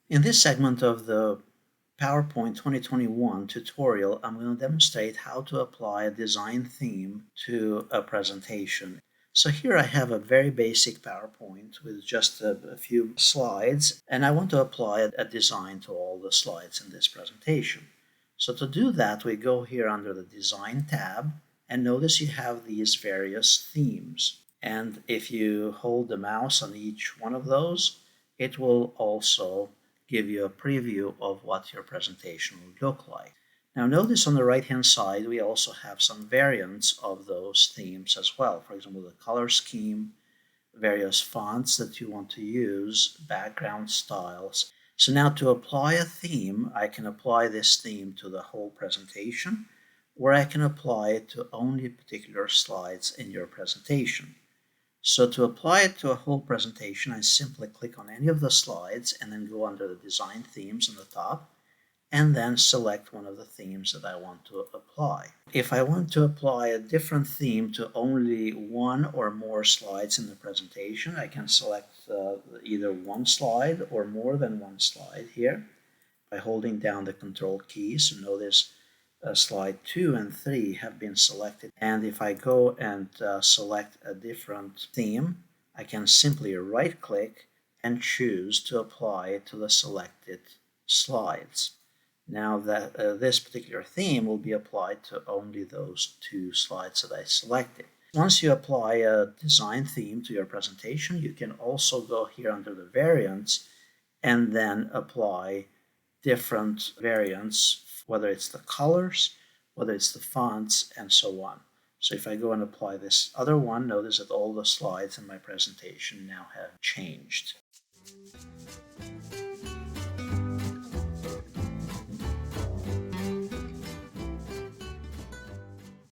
In this segment of the PowerPoint 2021 tutorial, I'm going to demonstrate how to apply a design theme to a presentation. So here I have a very basic PowerPoint with just a few slides, and I want to apply a design to all the slides in this presentation. So to do that, we go here under the Design tab, and notice you have these various themes. And if you hold the mouse on each one of those, it will also give you a preview of what your presentation would look like. Now notice on the right hand side we also have some variants of those themes as well. For example, the color scheme, various fonts that you want to use, background styles. So now to apply a theme, I can apply this theme to the whole presentation, or I can apply it to only particular slides in your presentation. So to apply it to a whole presentation, I simply click on any of the slides and then go under the Design Themes on the top and then select one of the themes that I want to apply. If I want to apply a different theme to only one or more slides in the presentation, I can select either one slide or more than one slide here by holding down the Control key. So notice slide 2 and 3 have been selected, and if I go and select a different theme, I can simply right click and choose to apply it to the selected slides. Now that this particular theme will be applied to only those two slides that I selected. Once you apply a design theme to your presentation, you can also go here under the variants and then apply different variants, whether it's the colors, whether it's the fonts, and so on. So if I go and apply this other one, notice that all the slides in my presentation now have changed.